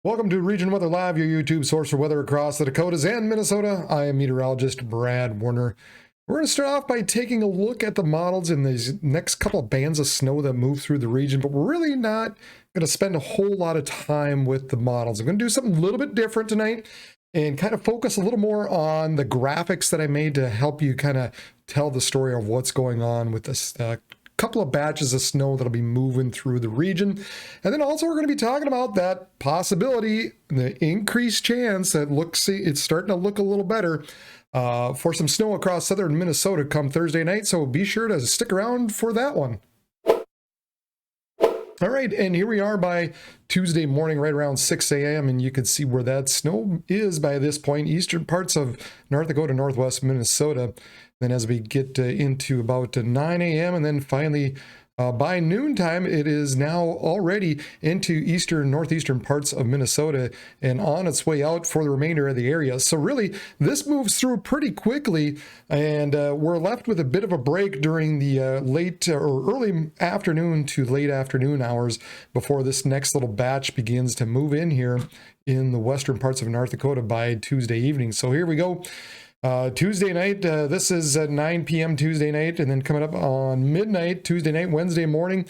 Welcome to Region Weather Live, your YouTube source for weather across the Dakotas and Minnesota. I am meteorologist Brad Warner. We're going to start off by taking a look at the models in these next couple of bands of snow that move through the region, but we're really not going to spend a whole lot of time with the models. I'm going to do something a little bit different tonight and kind of focus a little more on the graphics that I made to help you kind of tell the story of what's going on with this couple of batches of snow that'll be moving through the region. And then also we're going to be talking about that possibility, the increased chance that it's starting to look a little better for some snow across southern Minnesota come Thursday night. So be sure to stick around for that one. All right, and here we are by Tuesday morning, right around 6 a.m., and you can see where that snow is by this point, eastern parts of North Dakota, northwest Minnesota. Then as we get into about 9 a.m., and then finally by noontime, it is now already into eastern, northeastern parts of Minnesota and on its way out for the remainder of the area. So really, this moves through pretty quickly, and we're left with a bit of a break during the late or early afternoon to late afternoon hours before this next little batch begins to move in here in the western parts of North Dakota by Tuesday evening. So here we go. Tuesday night, this is at 9 p.m. Tuesday night, and then coming up on midnight, Tuesday night, Wednesday morning,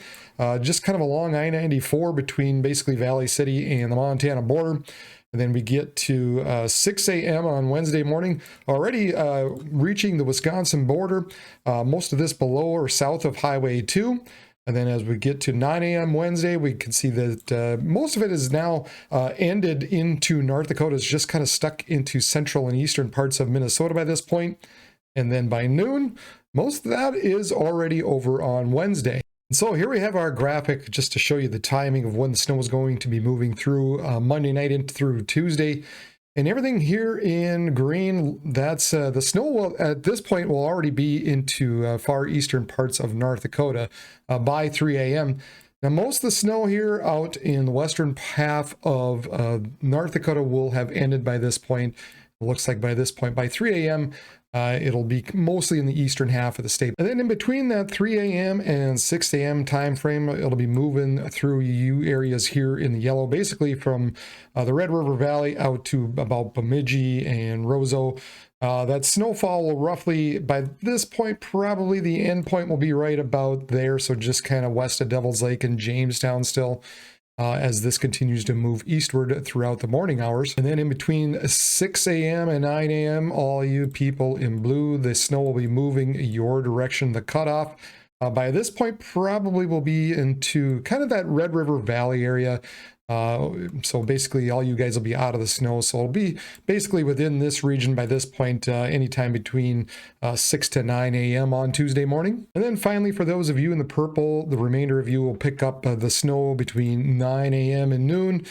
just kind of along I-94 between basically Valley City and the Montana border. And then we get to 6 a.m. on Wednesday morning, already reaching the Wisconsin border, most of this below or south of Highway 2. And then as we get to 9 a.m. Wednesday, we can see that most of it is now ended into North Dakota. It's just kind of stuck into central and eastern parts of Minnesota by this point. And then by noon, most of that is already over on Wednesday. And so here we have our graphic just to show you the timing of when the snow is going to be moving through Monday night into through Tuesday. And everything here in green, that's the snow will, at this point will already be into far eastern parts of North Dakota by 3 a.m. Now, most of the snow here out in the western half of North Dakota will have ended by this point. It looks like by this point, by 3 a.m., it'll be mostly in the eastern half of the state. And then in between that 3 a.m. and 6 a.m. time frame, it'll be moving through you areas here in the yellow, basically from the Red River Valley out to about Bemidji and Roseau. That snowfall will roughly, by this point, probably the end point will be right about there. So just kind of west of Devil's Lake and Jamestown still. As this continues to move eastward throughout the morning hours. And then in between 6 a.m. and 9 a.m., all you people in blue, the snow will be moving your direction. The cutoff by this point probably will be into kind of that Red River Valley area. So basically all you guys will be out of the snow. So it'll be basically within this region by this point, anytime between 6 to 9 a.m. on Tuesday morning. And then finally, for those of you in the purple, the remainder of you will pick up the snow between 9 a.m. and noon.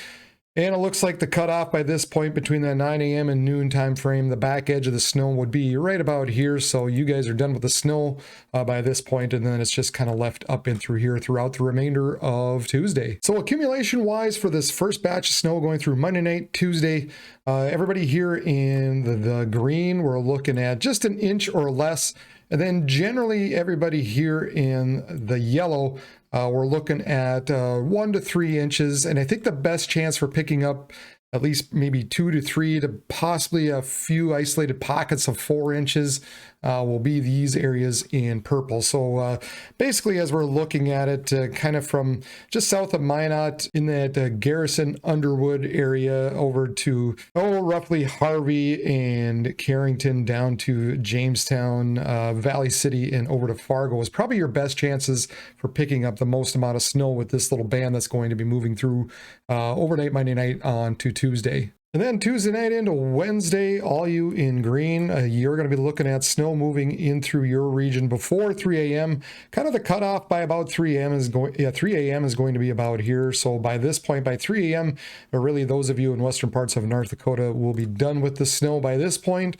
And it looks like the cutoff by this point between that 9 a.m. and noon time frame, the back edge of the snow would be right about here. So you guys are done with the snow by this point, and then it's just kind of left up and through here throughout the remainder of Tuesday. So accumulation wise for this first batch of snow going through Monday night, Tuesday, everybody here in the green, we're looking at just an inch or less. And then generally everybody here in the yellow, we're looking at 1 to 3 inches. And I think the best chance for picking up at least maybe 2 to 3 to possibly a few isolated pockets of 4 inches will be these areas in purple. So basically, as we're looking at it, kind of from just south of Minot in that Garrison Underwood area over to roughly Harvey and Carrington down to Jamestown, Valley City, and over to Fargo is probably your best chances for picking up the most amount of snow with this little band that's going to be moving through overnight Monday night on to Tuesday. And then Tuesday night into Wednesday, all you in green, you're going to be looking at snow moving in through your region before 3 a.m. Kind of the cutoff by about 3 a.m. is going, 3 a.m. is going to be about here. So by this point, by 3 a.m., really those of you in western parts of North Dakota will be done with the snow by this point.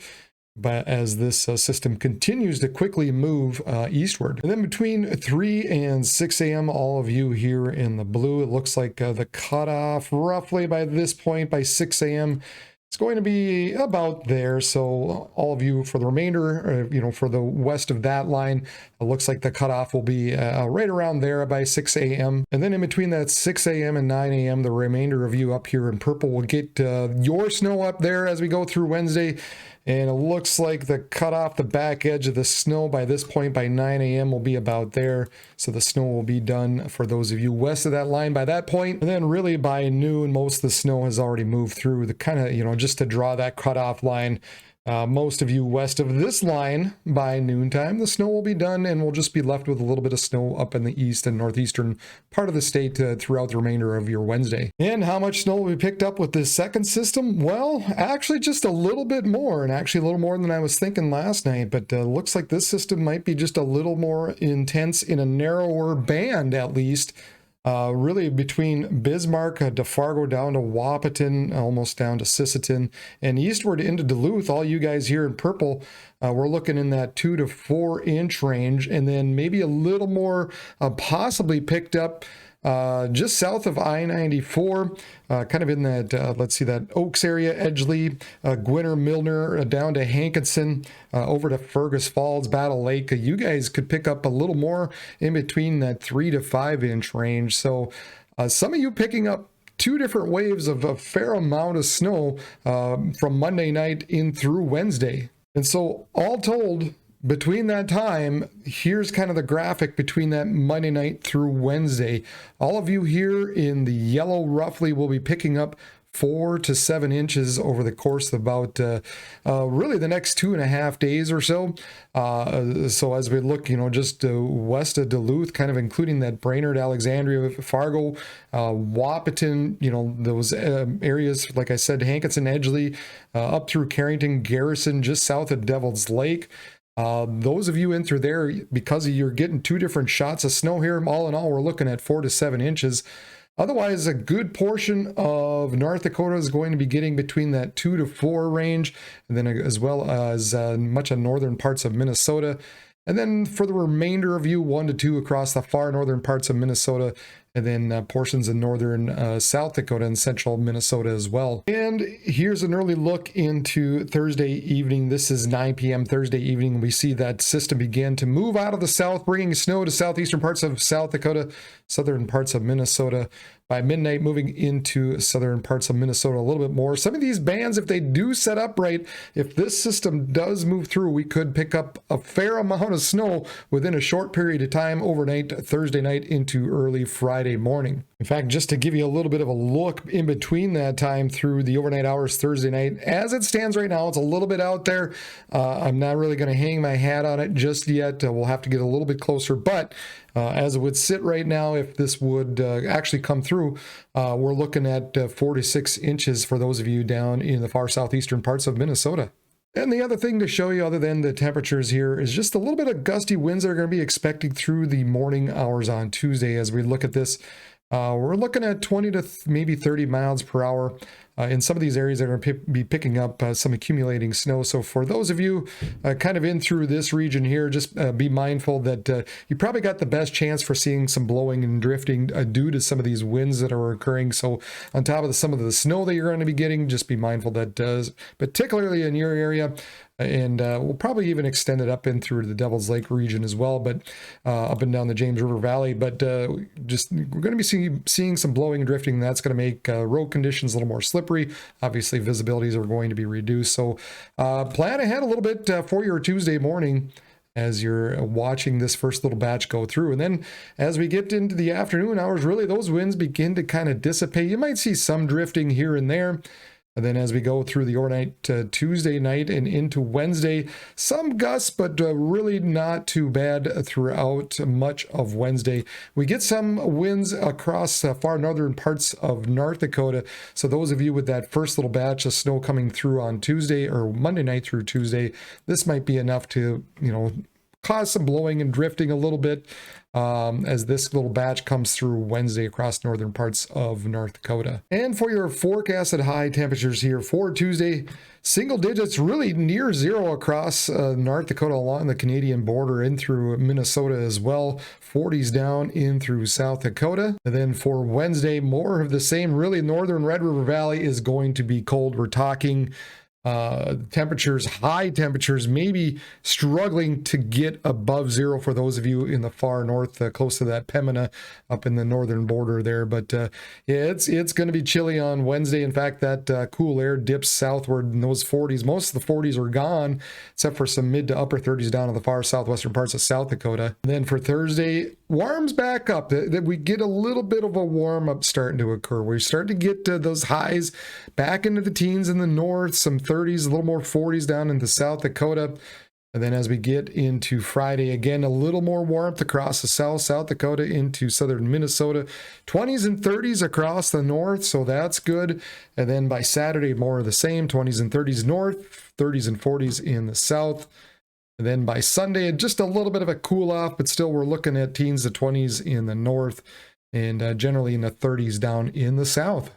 But as this system continues to quickly move eastward. And then between 3 and 6 a.m., all of you here in the blue, it looks like the cutoff roughly by this point, by 6 a.m., It's going to be about there. So all of you for the remainder, for the west of that line, it looks like the cutoff will be right around there by 6 a.m. And then in between that 6 a.m. and 9 a.m., the remainder of you up here in purple will get your snow up there as we go through Wednesday. And it looks like the cutoff, the back edge of the snow by this point, by 9 a.m. will be about there. So the snow will be done for those of you west of that line by that point. And then really by noon, most of the snow has already moved through the kind of, just to draw that cutoff line. Most of you west of this line by noontime, the snow will be done and we'll just be left with a little bit of snow up in the east and northeastern part of the state throughout the remainder of your Wednesday. And how much snow will be picked up with this second system? Well, actually just a little bit more, and actually a little more than I was thinking last night, but looks like this system might be just a little more intense in a narrower band at least. Really between Bismarck to Fargo down to Wahpeton, almost down to Sisseton, and eastward into Duluth. All you guys here in purple, we're looking in that 2 to 4 inch range, and then maybe a little more possibly picked up just south of I-94, kind of in that, let's see, that Oaks area, Edgeley, Gwinner, Milner, down to Hankinson, over to Fergus Falls, Battle Lake. You guys could pick up a little more in between that 3 to 5 inch range. So some of you picking up 2 different waves of a fair amount of snow from Monday night in through Wednesday. And so all told, between that time, here's kind of the graphic between that Monday night through Wednesday. All of you here in the yellow roughly will be picking up 4 to 7 inches over the course of about really the next 2.5 days or so. So as we look, just west of Duluth, kind of including that Brainerd, Alexandria, Fargo, Wahpeton, those areas, like I said, Hankinson, Edgeley, up through Carrington, Garrison, just south of Devil's Lake. Those of you in through there, because you're getting 2 different shots of snow here, all in all, we're looking at 4 to 7 inches. Otherwise, a good portion of North Dakota is going to be getting between that 2 to 4 range, and then as well as much of northern parts of Minnesota. And then for the remainder of you, 1 to 2 across the far northern parts of Minnesota, and then portions of northern South Dakota and central Minnesota as well. And here's an early look into Thursday evening. This is 9 p.m. Thursday evening. We see that system begin to move out of the south, bringing snow to southeastern parts of South Dakota, southern parts of Minnesota. By midnight, moving into southern parts of Minnesota a little bit more. Some of these bands, if they do set up right, if this system does move through, we could pick up a fair amount of snow within a short period of time overnight, Thursday night into early Friday morning. In fact, just to give you a little bit of a look in between that time through the overnight hours Thursday night, as it stands right now, it's a little bit out there. I'm not really going to hang my hat on it just yet. We'll have to get a little bit closer, but as it would sit right now, if this would actually come through, we're looking at 4 to 6 inches for those of you down in the far southeastern parts of Minnesota. And the other thing to show you, other than the temperatures here, is just a little bit of gusty winds that are going to be expected through the morning hours on Tuesday. As we look at this, we're looking at 20 to maybe 30 miles per hour. In some of these areas, they're going to be picking up some accumulating snow. So for those of you kind of in through this region here, just be mindful that you probably got the best chance for seeing some blowing and drifting due to some of these winds that are occurring. So on top of some of the snow that you're going to be getting, just be mindful that particularly in your area, and we'll probably even extend it up in through the Devil's Lake region as well, but up and down the James River Valley. But just we're going to be seeing some blowing and drifting. That's going to make road conditions a little more slippery. Obviously, visibilities are going to be reduced. So plan ahead a little bit for your Tuesday morning as you're watching this first little batch go through. And then as we get into the afternoon hours, really those winds begin to kind of dissipate. You might see some drifting here and there. And then as we go through the overnight Tuesday night and into Wednesday, some gusts, but really not too bad throughout much of Wednesday. We get some winds across far northern parts of North Dakota. So those of you with that first little batch of snow coming through on Tuesday or Monday night through Tuesday, this might be enough to, cause some blowing and drifting a little bit as this little batch comes through Wednesday across northern parts of North Dakota. And for your forecasted high temperatures here for Tuesday, single digits, really near zero across North Dakota along the Canadian border in through Minnesota as well. 40s down in through South Dakota. And then for Wednesday, more of the same. Really, northern Red River Valley is going to be cold. We're talking temperatures, high temperatures, maybe struggling to get above zero for those of you in the far north, close to that Pembina up in the northern border there. But yeah, it's going to be chilly on Wednesday. In fact, that cool air dips southward in those 40s. Most of the 40s are gone, except for some mid to upper 30s down in the far southwestern parts of South Dakota. And then for Thursday, warms back up. That we get a little bit of a warm up starting to occur. We're starting to get those highs back into the teens in the north, some 30s, a little more 40s down into South Dakota. And then as we get into Friday, again, a little more warmth across the South Dakota into southern Minnesota, 20s and 30s across the north. So that's good. And then by Saturday, more of the same, 20s and 30s north, 30s and 40s in the south. And then by Sunday, just a little bit of a cool off, but still we're looking at teens to 20s in the north and generally in the 30s down in the south.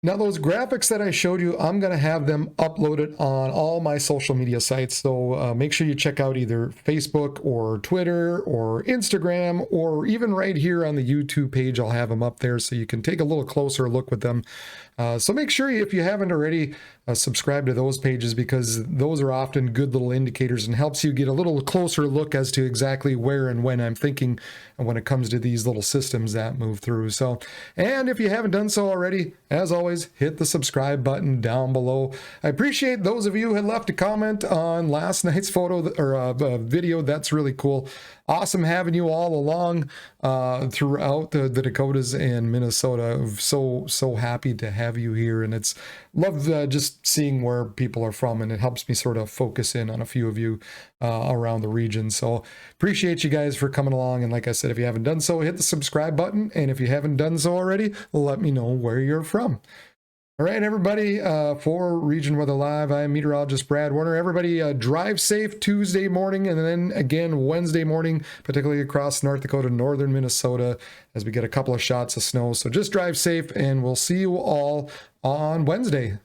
Now, those graphics that I showed you, I'm going to have them uploaded on all my social media sites. So make sure you check out either Facebook or Twitter or Instagram, or even right here on the YouTube page, I'll have them up there so you can take a little closer look with them. So make sure, if you haven't already, subscribe to those pages, because those are often good little indicators and helps you get a little closer look as to exactly where and when I'm thinking when it comes to these little systems that move through. So, and if you haven't done so already, as always, hit the subscribe button down below. I appreciate those of you who had left a comment on last night's photo or video. That's really cool. Awesome having you all along throughout the Dakotas and Minnesota. So happy to have you here, and it's love just seeing where people are from, and it helps me sort of focus in on a few of you around the region. So appreciate you guys for coming along, and like I said, if you haven't done so, hit the subscribe button, and if you haven't done so already, let me know where you're from. All right, everybody, for Region Weather Live, I'm meteorologist Brad Warner. Everybody drive safe Tuesday morning, and then again Wednesday morning, particularly across North Dakota, northern Minnesota, as we get a couple of shots of snow. So just drive safe, and we'll see you all on Wednesday.